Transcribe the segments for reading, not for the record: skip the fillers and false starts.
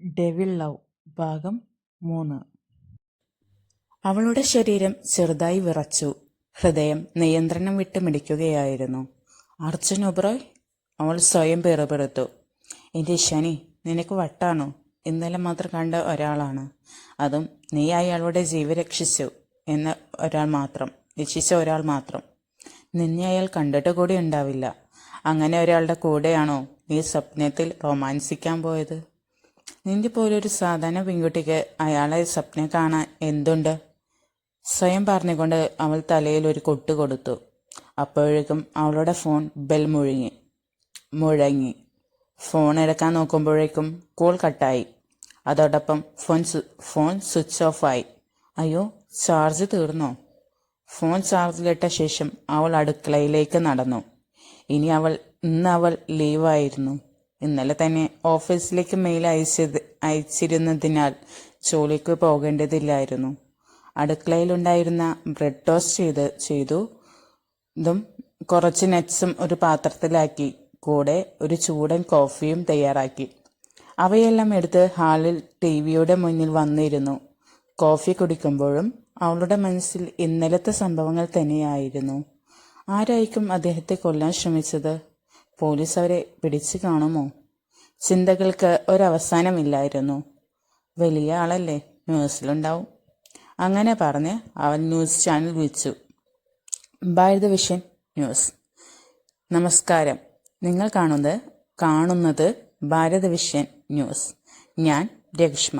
Devil love ഭാഗം 3. അവളുടെ ശരീരം ചെറുതായി വിറച്ചു. ഹൃദയം നിയന്ത്രണം വിട്ട് മിടിക്കുകയായിരുന്നു. അർജുൻ ഒബ്രോയ്, അവൾ സ്വയം പിറുപിറുത്തു. എൻ്റെ ശനി, നിനക്ക് വട്ടാണോ? ഇന്നലെ മാത്രം കണ്ട ഒരാളാണ്, അതും നീ അയാളുടെ ജീവൻ രക്ഷിച്ച ഒരാൾ മാത്രം. നിന്നെ അയാൾ കണ്ടിട്ട് കൂടി ഉണ്ടാവില്ല. അങ്ങനെ ഒരാളുടെ കൂടെയാണോ നീ സ്വപ്നത്തിൽ റൊമാൻസിക്കാൻ പോയത്? നിന്റെ പോലൊരു സാധാരണ പെൺകുട്ടിക്ക് അയാളെ സ്വപ്നം കാണാൻ എന്തുണ്ട്? സ്വയം പറഞ്ഞുകൊണ്ട് അവൾ തലയിൽ ഒരു കൊട്ട് കൊടുത്തു. അപ്പോഴേക്കും അവളുടെ ഫോൺ ബെൽ മുഴങ്ങി. ഫോൺ എടുക്കാൻ നോക്കുമ്പോഴേക്കും കോൾ കട്ടായി. അതോടൊപ്പം ഫോൺ സ്വിച്ച് ഓഫ് ആയി. അയ്യോ, ചാർജ് തീർന്നോ? ഫോൺ ചാർജിലിട്ട ശേഷം അവൾ അടുക്കളയിലേക്ക് നടന്നു. ഇന്ന് അവൾ ലീവായിരുന്നു. ഇന്നലെ തന്നെ ഓഫീസിലേക്ക് മെയിൽ അയച്ചിരുന്നതിനാൽ ജോലിക്ക് പോകേണ്ടതില്ലായിരുന്നു. അടുക്കളയിലുണ്ടായിരുന്ന ബ്രെഡ് ടോസ്റ്റ് ചെയ്തതും കുറച്ച് നട്ട്സും ഒരു പാത്രത്തിലാക്കി. കൂടെ ഒരു ചൂടൻ കോഫിയും തയ്യാറാക്കി. അവയെല്ലാം എടുത്ത് ഹാളിൽ ടിവിയുടെ മുന്നിൽ വന്നിരുന്നു. കോഫി കുടിക്കുമ്പോഴും അവളുടെ മനസ്സിൽ ഇന്നലത്തെ സംഭവങ്ങൾ തന്നെയായിരുന്നു. ആരായിരിക്കും അദ്ദേഹത്തെ കൊല്ലാൻ ശ്രമിച്ചത്? പോലീസ് അവരെ പിടിച്ചു കാണുമോ? ചിന്തകൾക്ക് ഒരവസാനമില്ലായിരുന്നു. വലിയ ആളല്ലേ, ന്യൂസിലുണ്ടാവും. അങ്ങനെ പറഞ്ഞ് അവൻ ന്യൂസ് ചാനൽ വിളിച്ചു. ഭാരത വിഷൻ ന്യൂസ്. നമസ്കാരം, നിങ്ങൾ കാണുന്നത് ഭാരത വിഷൻ ന്യൂസ്. ഞാൻ രക്ഷ്മ.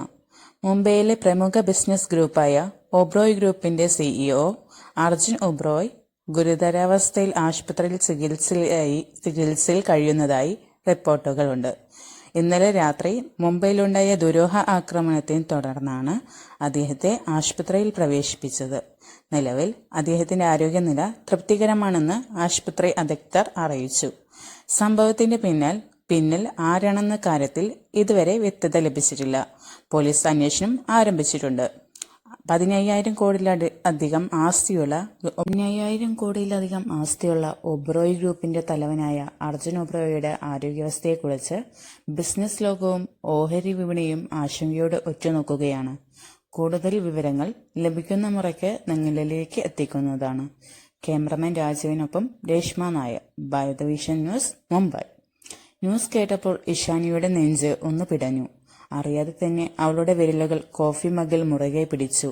മുംബൈയിലെ പ്രമുഖ ബിസിനസ് ഗ്രൂപ്പായ ഒബ്രോയ് ഗ്രൂപ്പിന്റെ CEO അർജുൻ ഒബ്രോയ് ഗുരുതരാവസ്ഥയിൽ ആശുപത്രിയിൽ ചികിത്സയിൽ കഴിയുന്നതായി റിപ്പോർട്ടുകളുണ്ട്. ഇന്നലെ രാത്രി മുംബൈയിലുണ്ടായ ദുരൂഹ ആക്രമണത്തെ തുടർന്നാണ് അദ്ദേഹത്തെ ആശുപത്രിയിൽ പ്രവേശിപ്പിച്ചത്. നിലവിൽ അദ്ദേഹത്തിന്റെ ആരോഗ്യനില തൃപ്തികരമാണെന്ന് ആശുപത്രി അധികൃതർ അറിയിച്ചു. സംഭവത്തിന്റെ പിന്നിൽ ആരാണെന്ന കാര്യത്തിൽ ഇതുവരെ വ്യക്തത ലഭിച്ചിട്ടില്ല. പോലീസ് അന്വേഷണം ആരംഭിച്ചിട്ടുണ്ട്. 15,000 കോടിയിലധികം ആസ്തിയുള്ള ഒബ്രോയ് ഗ്രൂപ്പിന്റെ തലവനായ അർജുൻ ഒബ്രോയുടെ ആരോഗ്യാവസ്ഥയെക്കുറിച്ച് ബിസിനസ് ലോകവും ഓഹരി വിപണിയും ആശങ്കയോടെ ഉറ്റുനോക്കുകയാണ്. കൂടുതൽ വിവരങ്ങൾ ലഭിക്കുന്ന മുറയ്ക്ക് നിങ്ങളിലേക്ക് എത്തിക്കുന്നതാണ്. ക്യാമറമാൻ രാജുവിനൊപ്പം രേഷ്മ നായർ, ഭാരത വിഷൻ ന്യൂസ്, മുംബൈ. ന്യൂസ് കേട്ടപ്പോൾ ഇഷാനിയുടെ നെഞ്ച് ഒന്ന് പിടഞ്ഞു. അറിയാതെ തന്നെ അവളുടെ വിരലുകൾ കോഫി മഗ്ഗിൽ മുറുകെ പിടിച്ചു.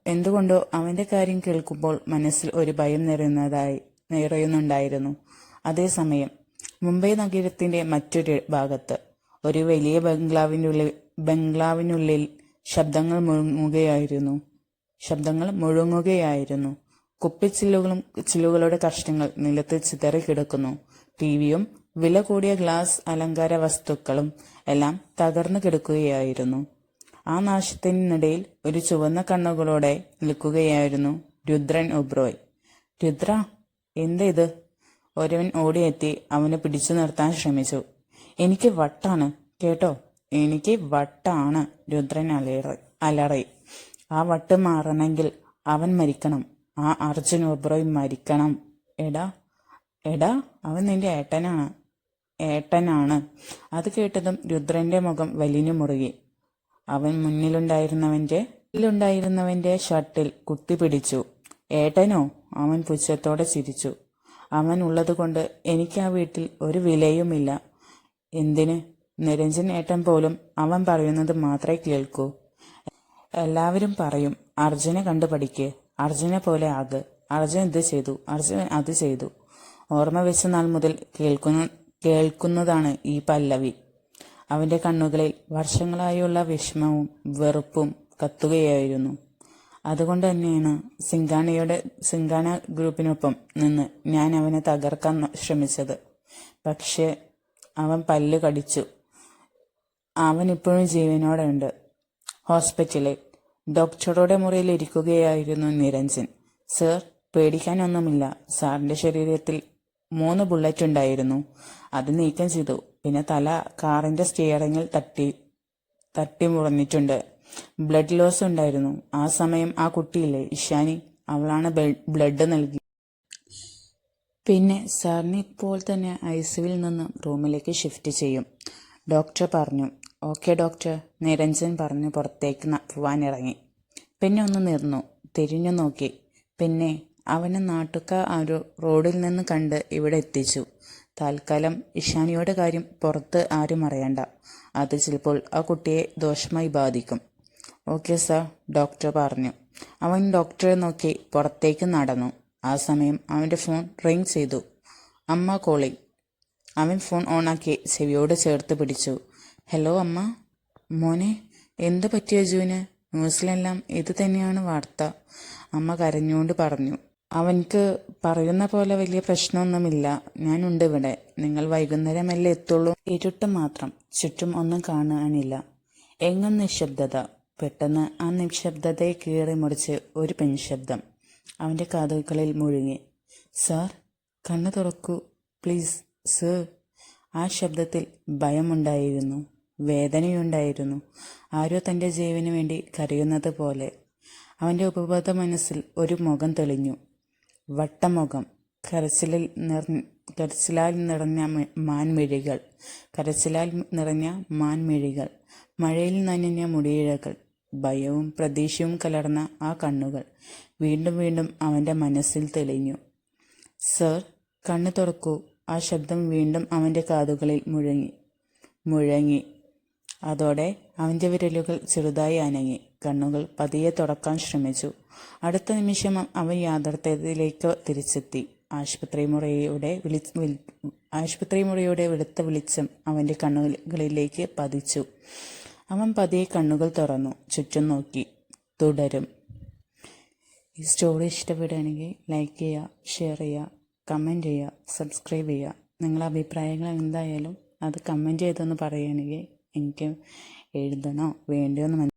എന്തുകൊണ്ടോ അവന്റെ കാര്യം കേൾക്കുമ്പോൾ മനസ്സിൽ ഒരു ഭയം നിറയുന്നുണ്ടായിരുന്നു. അതേസമയം മുംബൈ നഗരത്തിന്റെ മറ്റൊരു ഭാഗത്ത് ഒരു വലിയ ബംഗ്ലാവിനുള്ളിൽ ശബ്ദങ്ങൾ മുഴങ്ങുകയായിരുന്നു. ചില്ലുകളുടെ കഷ്ണങ്ങൾ നിലത്ത് ചിതറിക്കിടക്കുന്നു. ടിവിയും വില കൂടിയ ഗ്ലാസ് അലങ്കാര വസ്തുക്കളും എല്ലാം തകർന്നു കിടക്കുകയായിരുന്നു. ആ നാശത്തിനിടയിൽ ഒരു ചുവന്ന കണ്ണുകളോടെ നിൽക്കുകയായിരുന്നു രുദ്രൻ ഒബ്രോയ്. രുദ്ര, എന്താ ഇത്? ഒരുവൻ ഓടിയെത്തി അവനെ പിടിച്ചു നിർത്താൻ ശ്രമിച്ചു. എനിക്ക് വട്ടാണ് കേട്ടോ, എനിക്ക് വട്ടാണ്, രുദ്രൻ അലറി. ആ വട്ട് മാറണമെങ്കിൽ അവൻ മരിക്കണം. ആ അർജുൻ ഒബ്രോയ് മരിക്കണം. എടാ, അവൻ നിന്റെ ഏട്ടനാണ്. അത് കേട്ടതും രുദ്രന്റെ മുഖം വലിഞ്ഞു മുറുകി. അവൻ മുന്നിലുണ്ടായിരുന്നവന്റെ ഷർട്ടിൽ കുത്തിപ്പിടിച്ചു. ഏട്ടനോ? അവൻ പുച്ഛത്തോടെ ചിരിച്ചു. അവൻ ഉള്ളതുകൊണ്ട് എനിക്ക് ആ വീട്ടിൽ ഒരു വിലയുമില്ല. എന്തിന്? നിരഞ്ജൻ ഏട്ടൻ പോലും അവൻ പറയുന്നത് മാത്രമേ കേൾക്കൂ. എല്ലാവരും പറയും, അർജുനെ കണ്ടു പഠിക്ക്, അർജുനെ പോലെ ആക്, അർജുൻ ഇത് ചെയ്തു, അർജുൻ അത് ചെയ്തു. ഓർമ്മ വെച്ച നാൾ മുതൽ കേൾക്കുന്നതാണ് ഈ പല്ലവി. അവന്റെ കണ്ണുകളിൽ വർഷങ്ങളായുള്ള വിഷമവും വെറുപ്പും കത്തുകയായിരുന്നു. അതുകൊണ്ട് തന്നെയാണ് സിംഗാന ഗ്രൂപ്പിനൊപ്പം നിന്ന് ഞാൻ അവനെ തകർക്കാൻ ശ്രമിച്ചത്. പക്ഷേ അവൻ പല്ല് കടിച്ചു. അവൻ ഇപ്പോഴും ജീവനോടെ ഉണ്ട്. ഹോസ്പിറ്റലിൽ ഡോക്ടറുടെ മുറിയിൽ ഇരിക്കുകയായിരുന്നു നിരഞ്ജൻ. സർ, പേടിക്കാനൊന്നുമില്ല. സാറിന്റെ ശരീരത്തിൽ 3 ബുള്ളറ്റ് ഉണ്ടായിരുന്നു. അത് നീക്കം ചെയ്തു. പിന്നെ തല കാറിന്റെ സ്റ്റിയറിംഗിൽ തട്ടി മുറിഞ്ഞിട്ടുണ്ട്. ബ്ലഡ് ലോസ് ഉണ്ടായിരുന്നു. ആ സമയം ആ കുട്ടിയില്ലേ ഇഷാനി, അവളാണ് ബ്ലഡ് നൽകി. പിന്നെ സാറിനെ ഇപ്പോൾ തന്നെ ICUവിൽ നിന്ന് റൂമിലേക്ക് ഷിഫ്റ്റ് ചെയ്യും, ഡോക്ടർ പറഞ്ഞു. ഓക്കെ ഡോക്ടർ, നിരഞ്ജൻ പറഞ്ഞു പുറത്തേക്ക് പോവാനിറങ്ങി. പിന്നെ ഒന്ന് നിന്നു തിരിഞ്ഞു നോക്കി. പിന്നെ അവനെ നാട്ടുകാർ ഒരു റോഡിൽ നിന്ന് കണ്ട് ഇവിടെ എത്തിച്ചു. തൽക്കാലം ഇഷാനിയുടെ കാര്യം പുറത്ത് ആരും അറിയണ്ട. അത് ചിലപ്പോൾ ആ കുട്ടിയെ ദോഷമായി ബാധിക്കും. ഓക്കെ സാർ, ഡോക്ടർ പറഞ്ഞു. അവൻ ഡോക്ടറെ നോക്കി പുറത്തേക്ക് നടന്നു. ആ സമയം അവൻ്റെ ഫോൺ റിങ് ചെയ്തു. അമ്മ കോളിംഗ്. അവൻ ഫോൺ ഓണാക്കി ചെവിയോട് ചേർത്ത് പിടിച്ചു. ഹലോ അമ്മ. മോനെ, എന്തു പറ്റിയ അജുവിന്? ന്യൂസിലെല്ലാം ഇത് തന്നെയാണ് വാർത്ത, അമ്മ കരഞ്ഞുകൊണ്ട് പറഞ്ഞു. അവൻക്ക് പറയുന്ന പോലെ വലിയ പ്രശ്നമൊന്നുമില്ല. ഞാനുണ്ട് ഇവിടെ. നിങ്ങൾ വൈകുന്നേരമല്ലേ എത്തുള്ളൂ? ഇരുട്ട് മാത്രം, ചുറ്റും ഒന്നും കാണാനില്ല. എങ്ങും നിശബ്ദത. പെട്ടെന്ന് ആ നിശബ്ദതയെ കീറി മുറിച്ച് ഒരു പെൺശബ്ദം അവൻ്റെ കാതുകളിൽ മുഴുങ്ങി. സാർ, കണ്ണു തുറക്കൂ പ്ലീസ് സർ. ആ ശബ്ദത്തിൽ ഭയമുണ്ടായിരുന്നു, വേദനയുണ്ടായിരുന്നു. ആരോ തൻ്റെ ജീവന് വേണ്ടി കരയുന്നത് പോലെ. അവൻ്റെ ഉപബോധ മനസ്സിൽ ഒരു മുഖം തെളിഞ്ഞു. വട്ടമുഖം, കരച്ചിലാൽ നിറഞ്ഞ മാൻമിഴികൾ, മഴയിൽ നനഞ്ഞ മുടിയിഴകൾ, ഭയവും പ്രതീക്ഷയും കലർന്ന ആ കണ്ണുകൾ വീണ്ടും വീണ്ടും അവൻ്റെ മനസ്സിൽ തെളിഞ്ഞു. സർ, കണ്ണു തുറക്കൂ. ആ ശബ്ദം വീണ്ടും അവൻ്റെ കാതുകളിൽ മുഴങ്ങി. അതോടെ അവൻ്റെ വിരലുകൾ ചെറുതായി അനങ്ങി. കണ്ണുകൾ പതിയെ തുറക്കാൻ ശ്രമിച്ചു. അടുത്ത നിമിഷം അവൻ യാഥാർത്ഥ്യത്തിലേക്ക് തിരിച്ചെത്തി. ആശുപത്രി മുറിയുടെ വെളുത്ത വെളിച്ചം അവൻ്റെ കണ്ണുകളിലേക്ക് പതിച്ചു. അവൻ പതിയെ കണ്ണുകൾ തുറന്നു, ചുറ്റും നോക്കി. തുടരും. ഈ സ്റ്റോറി ഇഷ്ടപ്പെടുകയാണെങ്കിൽ ലൈക്ക് ചെയ്യുക, ഷെയർ ചെയ്യുക, കമൻറ്റ് ചെയ്യുക, സബ്സ്ക്രൈബ് ചെയ്യുക. നിങ്ങളുടെ അഭിപ്രായങ്ങൾ എന്തായാലും അത് കമൻറ്റ് ചെയ്തൊന്ന് പറയുകയാണെങ്കിൽ എനിക്ക് എഴുതണോ വേണ്ടയോ എന്ന്